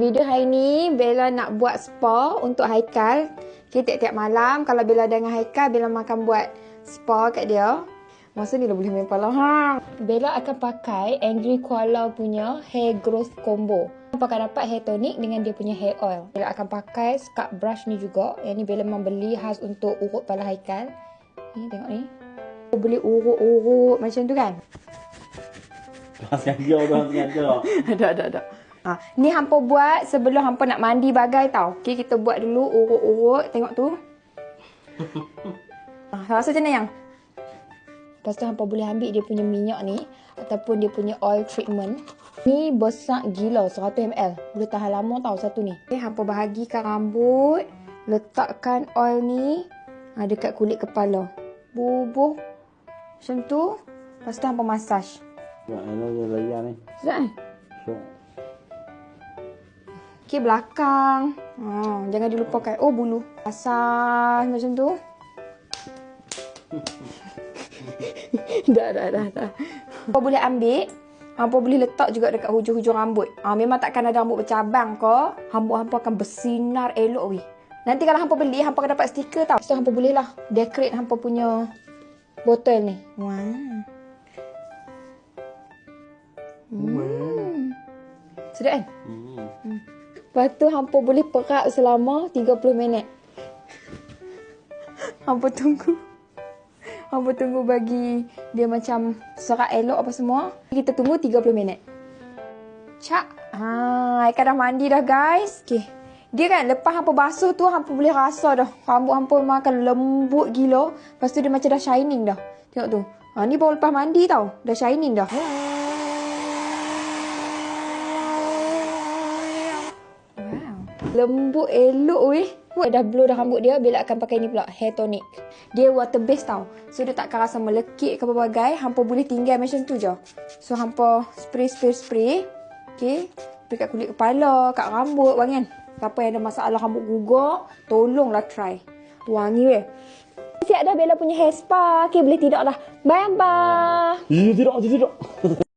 Video hari ni Bella nak buat spa untuk Haikal. Okay, tiap-tiap malam kalau Bella dengan Haikal, Bella makan buat spa kat dia. Masa ni dah boleh main pala hang. Bella akan pakai Angry Koala punya hair growth combo. Pakai dapat hair tonic dengan dia punya hair oil. Bella akan pakai scalp brush ni juga. Yang ni Bella memang beli khas untuk urut pala Haikal. Ni tengok ni. Boleh urut-urut macam tu kan? Sengaja tu, sengaja. Ada. Ni hampa buat sebelum hampa nak mandi bagai tau. Okay, kita buat dulu urut-urut. Tengok tu. Rasa macam mana yang? Lepas tu hampa boleh ambil dia punya minyak ni. Ataupun dia punya oil treatment. Ni besar gila, 100 ml. Boleh tahan lama tau satu ni. Okay, hampa bahagikan rambut. Letakkan oil ni dekat kulit kepala. Bubuh. Macam tu. Lepas tu hampa massage. Ini layan ni. Sedap kan? Okay, belakang. Jangan dilupakan. Oh, bulu. Massage macam tu. Dah. Hampa boleh ambil. Hampa boleh letak juga dekat hujung-hujung rambut. Memang takkan ada rambut bercabang ke. Rambut hampa akan bersinar elok weh. Nanti kalau hampa beli, hampa akan dapat stiker tau. So, hampa boleh lah decorate hampa punya botol ni. Wow. Sedap kan? Lepas tu hampa boleh perap selama 30 minit. Hampa tunggu. Hampa tunggu bagi dia macam serat elok apa semua. Kita tunggu 30 minit. Cak. Aika dah mandi dah guys. Okay. Dia kan lepas hampa basuh tu hampa boleh rasa dah. Rambut hampa makan lembut gila. Lepas tu dia macam dah shining dah. Tengok tu. Ni baru lepas mandi tau. Dah shining dah. Lembut elok weh. Dah blow dah rambut dia. Bella akan pakai ni pula, hair tonic. Dia water based tau. So dia takkan rasa melekit ke apa-apa. Hampa boleh tinggal macam tu je. So hampa spray. Okay. Spray kat kulit kepala, kat rambut wangi kan. Siapa yang ada masalah rambut gugur, tolonglah try. Wangi weh. Siap dah Bella punya hair spa. Okay, boleh tidur lah. Bye abang. Tidak.